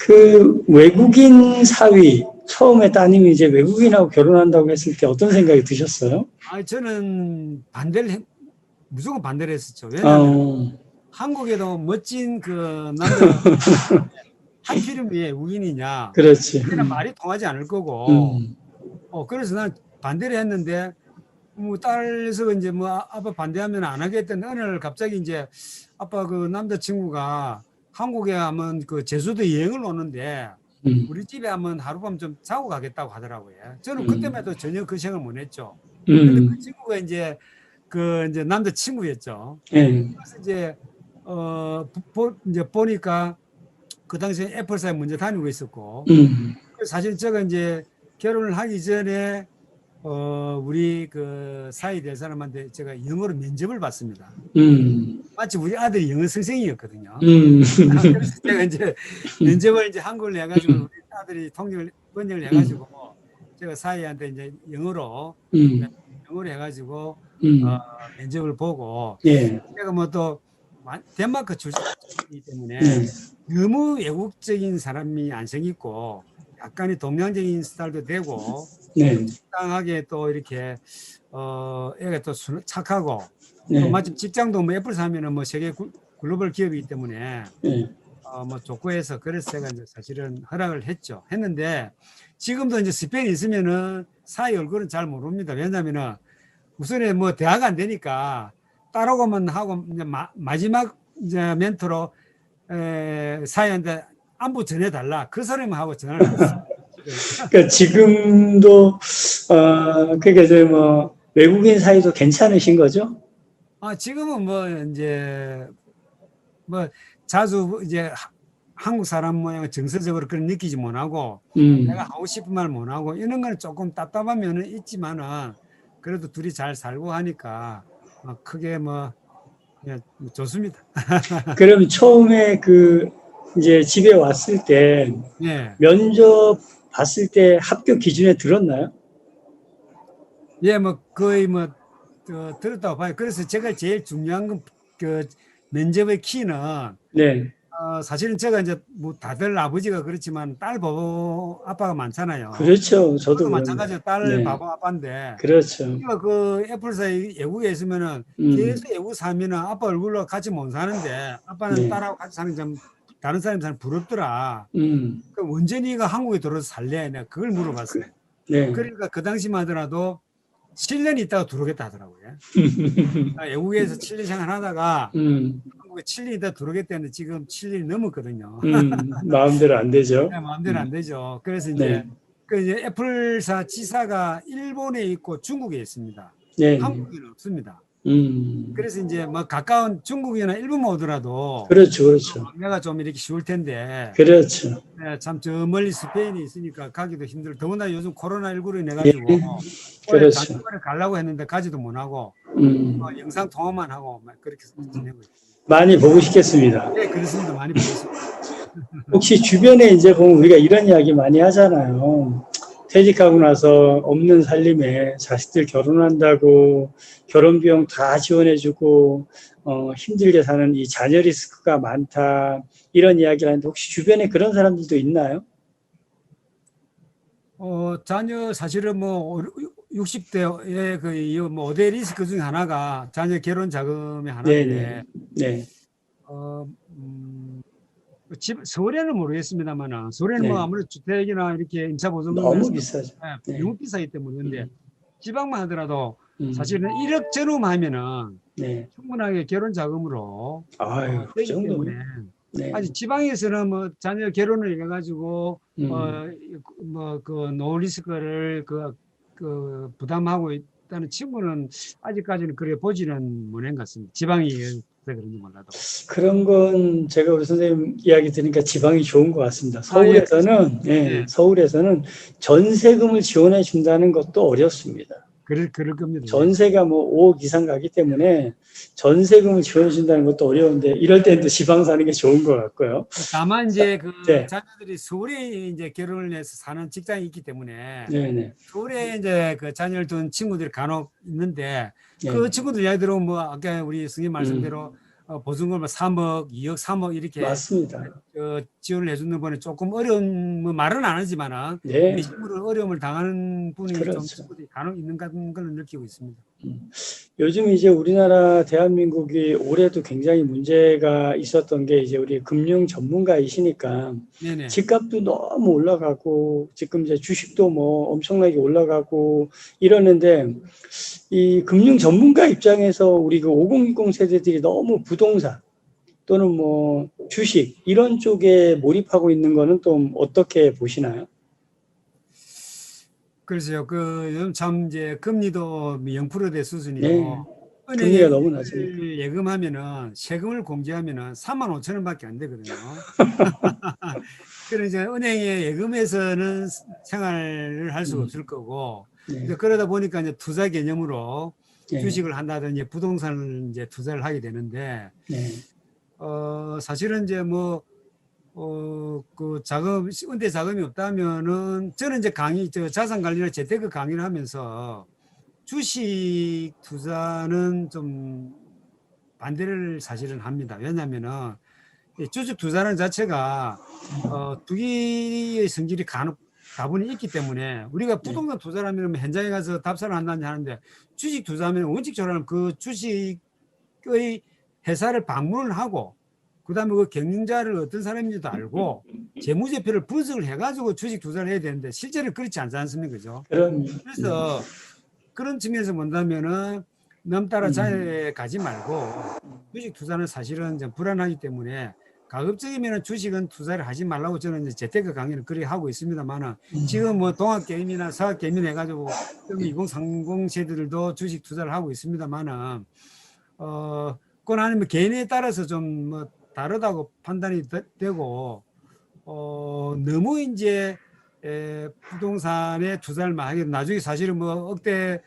그 외국인 사위, 처음에 따님이 이제 외국인하고 결혼한다고 했을 때 어떤 생각이 드셨어요? 저는 무조건 반대를 했었죠. 왜냐하면 한국에도 멋진 그 남자 하필이면 왜 외국인이냐. 그렇지. 그냥 말이 통하지 않을 거고. 음, 그래서 난 반대를 했는데 뭐 딸에서 이제 뭐 아빠 반대하면 안 하겠다는 어느 날 갑자기 이제 아빠 그 남자친구가 한국에 하면 그 제주도 여행을 오는데 우리 집에 하면 하룻밤 좀 자고 가겠다고 하더라고요. 저는 그때만 해도 전혀 그 생각을 못 했죠. 근데 그 친구가 이제 이제 남자친구였죠. 예, 그래서 이제 이제 보니까 그 당시에 애플사에 먼저 다니고 있었고, 그래서 사실 제가 이제 결혼을 하기 전에 우리 그 사이 될 사람한테 제가 영어로 면접을 받습니다. 마치 우리 아들이 영어 선생이었거든요. 그래서 제가 이제 면접을 이제 한글로 해가지고 우리 아들이 번역을 해가지고 제가 사이한테 이제 영어로 해가지고 면접을 보고 예, 제가 뭐 또 덴마크 출신이기 때문에 너무 외국적인 사람이 안성 있고 약간의 동양적인 스타일도 되고 네, 당하게 또 이렇게 애가 또 착하고 네, 또 마침 직장도 뭐 애플 사면은 뭐 세계 글로벌 기업이기 때문에 예, 뭐 좋고 해서 그래서 제가 이제 사실은 허락을 했는데 지금도 이제 스페인에 있으면은 사이 얼굴은 잘 모릅니다. 왜냐면은 우선에 뭐 대화가 안 되니까 따라오고만 하고 이제 마지막 이제 멘트로 사이한테 안부 전해달라 그 소리만 하고 전화를 했어요. 그러니까 지금도, 그러니까 이제 뭐, 외국인 사이도 괜찮으신 거죠? 지금은 뭐 이제 뭐 자주 이제 한국 사람 모양 정서적으로 그런 느끼지 못하고 내가 하고 싶은 말 못하고 이런 거는 조금 답답한 면은 있지만은 그래도 둘이 잘 살고 하니까 크게 뭐 그냥 좋습니다. 그럼 처음에 이제 집에 왔을 때 예. 면접 봤을 때 합격 기준에 들었나요? 예, 뭐 거의 뭐 들었다고 봐요. 그래서 제가 제일 중요한 건 그 면접의 키는 네, 사실은 제가 이제 뭐 다들 아버지가 그렇지만 딸 바보 아빠가 많잖아요. 그렇죠. 저도 저도 그럽니다. 마찬가지로 딸 네, 바보 아빠인데 그렇죠. 우리가 그 애플사에 외국에 있으면은 계속 외국 살면은 아빠 얼굴로 같이 못 사는데 아빠는 네, 딸하고 같이 사는 점 다른 사람이 사는 부럽더라. 음, 그 언제니가 한국에 들어서 살래? 내가 그걸 물어봤어요. 네, 그러니까 그 당시만 하더라도 7년 있다가 들어오겠다 하더라고요. 외국에서 7년 생활하다가 한국에 7년 있다 들어오겠다는데 지금 7년이 넘었거든요. 마음대로 안 되죠. 네, 마음대로 안 되죠. 그래서 네, 이제 애플사 지사가 일본에 있고 중국에 있습니다. 네, 한국에는 없습니다. 음, 그래서 이제 뭐 가까운 중국이나 일본만 오더라도 그렇죠, 그렇죠, 내가 좀 이렇게 쉬울 텐데 그렇죠. 네, 참 저 멀리 스페인에 있으니까 가기도 힘들고 더구나 요즘 코로나19로 인해 예, 가지고 올해 그렇죠. 단기간에 가려고 했는데 가지도 못하고 영상 통화만 하고 막 그렇게 지내고 있습니다. 많이 보고 싶겠습니다. 네, 그렇습니다. 많이 보겠습니다. 혹시 주변에 이제 보면 우리가 이런 이야기 많이 하잖아요. 퇴직하고 나서 없는 살림에 자식들 결혼한다고 결혼 비용 다 지원해주고 힘들게 사는 이 자녀 리스크가 많다 이런 이야기를 하는데 혹시 주변에 그런 사람들도 있나요? 자녀 사실은 뭐 60대에 뭐 5대 리스크 중 하나가 자녀 결혼 자금의 하나인데 네, 서울에는 모르겠습니다만 서울에는 네. 뭐 아무래도 주택이나 이렇게 임차 보증금 너무 비싸죠. 네. 너무 비싸기 때문에 근데 지방만 하더라도 음, 사실은 1억 전후 하면은 네. 충분하게 결혼 자금으로 아유, 그 되기 때문에 정도면. 네. 아직 지방에서는 뭐 자녀 결혼을 해가지고 뭐 그 노 리스크를 그 부담하고 있다는 친구는 아직까지는 그래 보지는 못한 것 같습니다. 지방이어서 그런지 몰라도. 그런 건 제가 우리 선생님 이야기 들으니까 지방이 좋은 것 같습니다. 예. 서울에서는 전세금을 지원해 준다는 것도 어렵습니다. 그럴 겁니다. 전세가 뭐 5억 이상 가기 때문에 전세금을 지원해 준다는 것도 어려운데 이럴 때는 또 지방 사는 게 좋은 것 같고요. 다만 이제 그 네. 자녀들이 서울에 이제 결혼을 해서 사는 직장이 있기 때문에 네네. 서울에 이제 그 자녀를 둔 친구들이 간혹 있는데 네. 그 친구들 이야기 들어보면 뭐 아까 우리 선생님 말씀대로 보증금을 3억, 2억, 3억 이렇게 맞습니다. 지원을 해주는 분은 조금 어려운, 뭐 말은 안 하지만은 네, 내심으로 어려움을 당하는 분이 좀 그렇죠. 간혹 있는 걸 느끼고 있습니다. 요즘 이제 우리나라 대한민국이 올해도 굉장히 문제가 있었던 게 이제 우리 금융 전문가이시니까 네네. 집값도 너무 올라가고 지금 이제 주식도 뭐 엄청나게 올라가고 이러는데 이 금융 전문가 입장에서 우리 그 5060 세대들이 너무 부동산 또는 뭐 주식 이런 쪽에 몰입하고 있는 거는 또 어떻게 보시나요? 그래서요, 요즘 참 이제 금리도 0%대 네, 수준이고, 은행에 금리가 너무 낮으니까. 일을 예금하면은 세금을 공제하면은 3만 5천 원밖에 안 되거든요. 그래서 이제 은행에 예금해서는 생활을 할 수가 없을 거고, 네, 이제 그러다 보니까 이제 투자 개념으로 네, 주식을 한다든지 부동산을 이제 투자를 하게 되는데, 네, 사실은 이제 뭐, 그 자금, 은퇴 자금이 없다면은 저는 이제 자산 관리를 재테크 강의를 하면서 주식 투자는 좀 반대를 사실은 합니다. 왜냐하면은 이 주식 투자는 자체가 투기의 성질이 간혹 다분히 있기 때문에 우리가 네, 부동산 투자를 하면 현장에 가서 답사를 한다니 하는데 주식 투자하면 원칙적으로는 그 주식의 회사를 방문을 하고 그다음에 그 경영자를 어떤 사람인지도 알고 재무제표를 분석을 해가지고 주식 투자를 해야 되는데 실제로 그렇지 않지 않습니까? 그죠? 그럼, 네, 그래서 그런 측면에서 본다면은 넘따라 자에 가지 말고 주식 투자는 사실은 좀 불안하기 때문에 가급적이면 주식은 투자를 하지 말라고 저는 이제 재테크 강의를 그리 하고 있습니다만은 지금 뭐 동학개미나 서학개미 해가지고 2030 세대들도 주식 투자를 하고 있습니다만은 그건 아니면 개인에 따라서 좀 뭐 다르다고 판단이 되고 너무 이제 부동산에 투자를 많이 하게 나중에 사실은 뭐 억대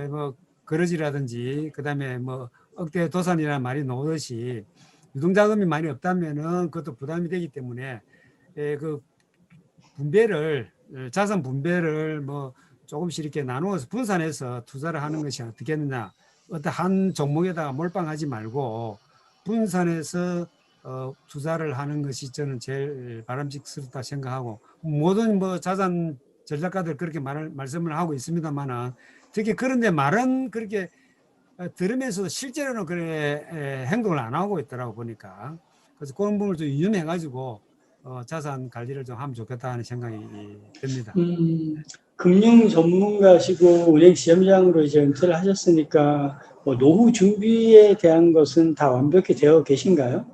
뭐 거러지라든지 그다음에 뭐 억대 도산이라는 말이 나오듯이 유동자금이 많이 없다면은 그것도 부담이 되기 때문에 그 분배를 자산 분배를 뭐 조금씩 이렇게 나누어서 분산해서 투자를 하는 것이 어떻겠느냐. 어떤 한 종목에다가 몰빵하지 말고 분산해서 투자를 하는 것이 저는 제일 바람직스럽다 생각하고 모든 뭐 자산 전략가들 그렇게 말씀을 하고 있습니다만은 특히 그런데 말은 그렇게 들으면서도 실제로는 그래 행동을 안 하고 있더라고 보니까 그래서 그런 부분을 좀 유념해가지고 자산 관리를 좀 하면 좋겠다 하는 생각이 듭니다. 금융 전문가시고 은행 지점장으로 이제 은퇴를 하셨으니까 뭐 노후 준비에 대한 것은 다 완벽히 되어 계신가요?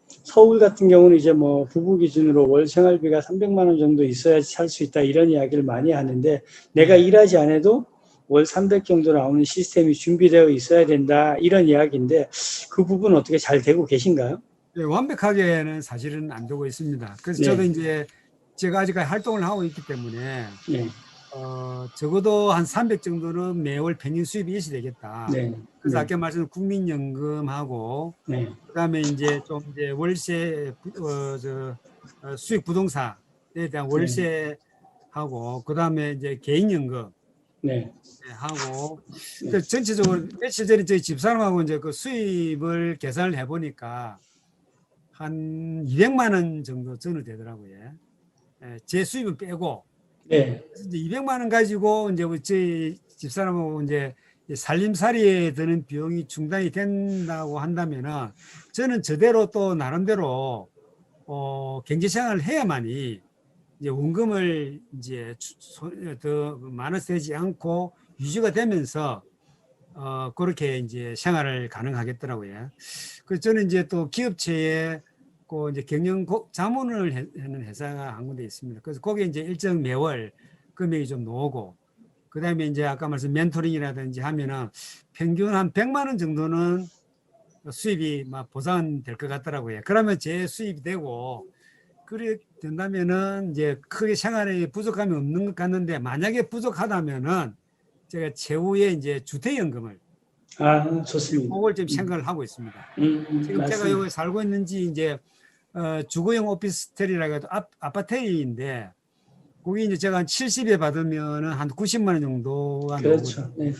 서울 같은 경우는 이제 뭐 부부 기준으로 월 생활비가 300만 원 정도 있어야지 살 수 있다 이런 이야기를 많이 하는데 내가 네. 일하지 않아도 월 300 정도 나오는 시스템이 준비되어 있어야 된다 이런 이야기인데 그 부분 어떻게 잘 되고 계신가요? 네, 완벽하게는 사실은 안 되고 있습니다. 그래서 저도 네, 이제 제가 아직까지 활동을 하고 있기 때문에 네, 적어도 한 300 정도는 매월 평균 수입이 있어야 되겠다. 네, 그래서 네, 아까 말씀 국민연금하고 네, 그다음에 이제 좀 이제 월세 수익 부동산에 대한 네, 월세하고 그다음에 이제 개인연금 네, 하고 네. 그 전체적으로 며칠 전에 저희 집사람하고 이제 그 수입을 계산을 해보니까 한 200만 원 정도 전후 되더라고요. 제 수입은 빼고 네. 이제 200만 원 가지고 이제 저희 집사람하고 이제 살림살이에 드는 비용이 충당이 된다고 한다면은 저는 저대로 또 나름대로 경제 생활을 해야만이 이제 원금을 이제 더 많아서 되지 않고 유지가 되면서 그렇게 이제 생활을 가능하겠더라고요. 그래서 저는 이제 또 기업체에 그 이제 경영 자문을 하는 회사가 한 군데 있습니다. 그래서 거기에 이제 일정 매월 금액이 좀 나오고 그다음에 이제 아까 말씀 멘토링이라든지 하면은 평균 한 100만 원 정도는 수입이 막 보상될 것 같더라고요. 그러면 제 수입이 되고 그래 된다면은 이제 크게 생활에 부족함이 없는 것 같는데 만약에 부족하다면은 제가 최후에 이제 주택연금을 아, 좋습니다. 그걸 좀 생각을 하고 있습니다. 지금 제가 맞습니다. 여기 살고 있는지 이제 주거용 오피스텔이라고 해도 아파트인데 거기 이제 제가 한 70에 받으면은 한 90만 원 정도가 나오거든요. 그렇죠. 네,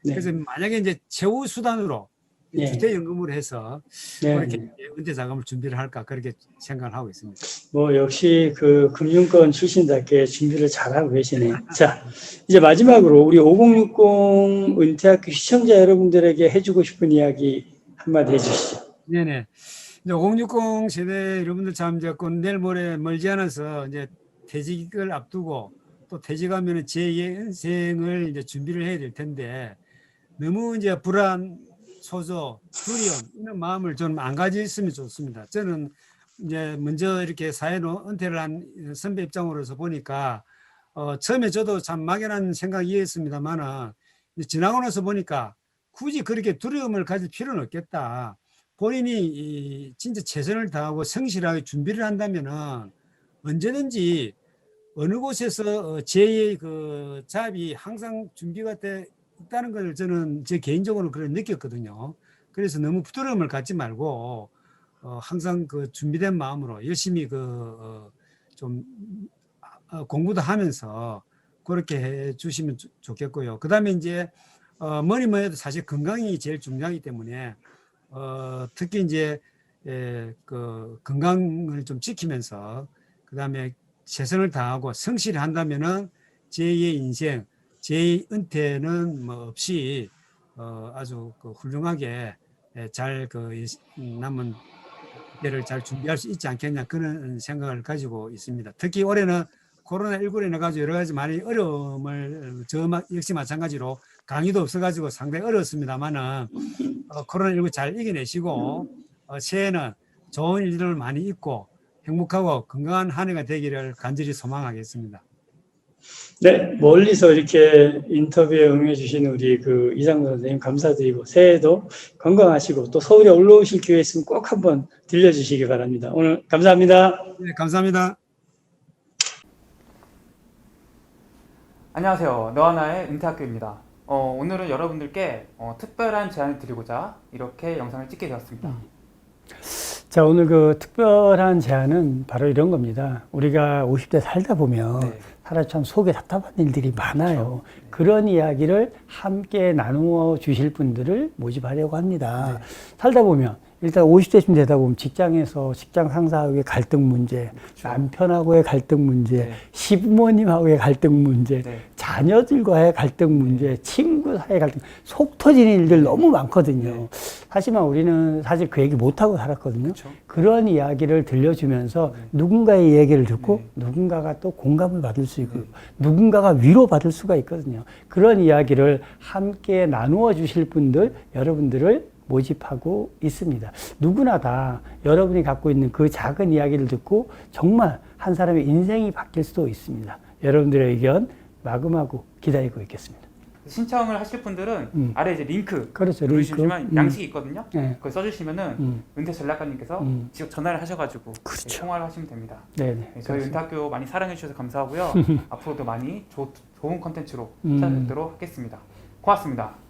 네, 그래서 만약에 이제 최후 수단으로 네. 주택연금으로 해서 네. 그렇게 은퇴 자금을 준비를 할까 그렇게 생각을 하고 있습니다. 뭐 역시 그 금융권 출신답게 준비를 잘하고 계시네요. 자, 이제 마지막으로 우리 5060 은퇴학교 시청자 여러분들에게 해주고 싶은 이야기 한마디 해주시죠. 네네. 이제 5060 세대 여러분들 참 이제 내일 모레 멀지 않아서 이제 퇴직을 앞두고 또 퇴직하면 제2의 인생을 이제 준비를 해야 될 텐데 너무 이제 불안, 소조, 두려움 이런 마음을 좀 안 가졌으면 좋습니다. 저는 이제 먼저 이렇게 사회로 은퇴를 한 선배 입장으로서 보니까 처음에 저도 참 막연한 생각이었습니다만은 지나고 나서 보니까 굳이 그렇게 두려움을 가질 필요는 없겠다. 본인이 진짜 최선을 다하고 성실하게 준비를 한다면은 언제든지 어느 곳에서 제2의 그 잡이 항상 준비가 돼 있다는 걸 저는 제 개인적으로 그런 느꼈거든요. 그래서 너무 부끄러움을 갖지 말고 항상 그 준비된 마음으로 열심히 좀 공부도 하면서 그렇게 해 주시면 좋겠고요. 그다음에 이제 뭐니 뭐해도 사실 건강이 제일 중요하기 때문에 특히 이제 그 건강을 좀 지키면서 그다음에 최선을 다하고 성실히 한다면은 제2의 인생, 제2 은퇴는 뭐 없이 아주 그 훌륭하게 잘 남은 때를 잘 준비할 수 있지 않겠냐 그런 생각을 가지고 있습니다. 특히 올해는 코로나19로 인해 가지고 여러 가지 많이 어려움을 저 역시 마찬가지로 강의도 없어가지고 상당히 어려웠습니다만은 코로나19 잘 이겨내시고 새해는 좋은 일들을 많이 있고 행복하고 건강한 한 해가 되기를 간절히 소망하겠습니다. 네, 멀리서 이렇게 인터뷰에 응해 주신 우리 그 이상돈 선생님 감사드리고 새해에도 건강하시고 또 서울에 올라오실 기회 있으면 꼭 한번 들려주시기 바랍니다. 오늘 감사합니다. 네, 감사합니다. 안녕하세요. 너하나의 은퇴학교입니다. 오늘은 여러분들께 특별한 제안을 드리고자 이렇게 영상을 찍게 되었습니다. 자, 오늘 그 특별한 제안은 바로 이런 겁니다. 우리가 50대 살다 보면 네. 사실 참 속에 답답한 일들이 많아요. 네. 그런 이야기를 함께 나누어 주실 분들을 모집하려고 합니다. 네. 살다 보면 일단 50대쯤 되다 보면 직장에서 직장 상사하고의 갈등 문제, 그렇죠. 남편하고의 갈등 문제, 네. 시부모님하고의 갈등 문제, 네. 자녀들과의 갈등 문제, 친구 사이의 갈등, 속 터지는 일들 너무 많거든요. 네. 하지만 우리는 사실 그 얘기 못하고 살았거든요. 그렇죠. 그런 이야기를 들려주면서 누군가의 얘기를 듣고 네. 누군가가 또 공감을 받을 수 있고 네. 누군가가 위로받을 수가 있거든요. 그런 이야기를 함께 나누어 주실 분들, 여러분들을 모집하고 있습니다. 누구나 다 여러분이 갖고 있는 그 작은 이야기를 듣고 정말 한 사람의 인생이 바뀔 수도 있습니다. 여러분들의 의견 마구마구 기다리고 있겠습니다. 신청을 하실 분들은 아래 이제 링크 그렇죠. 누르시면 링크. 양식이 있거든요. 네. 그걸 써주시면은 은퇴 전략가님께서 직접 전화를 하셔가지고 그렇죠. 통화를 하시면 됩니다. 네네. 네, 저희 은퇴학교 많이 사랑해 주셔서 감사하고요. 앞으로도 많이 좋은 컨텐츠로 찾아뵙도록 하겠습니다. 고맙습니다.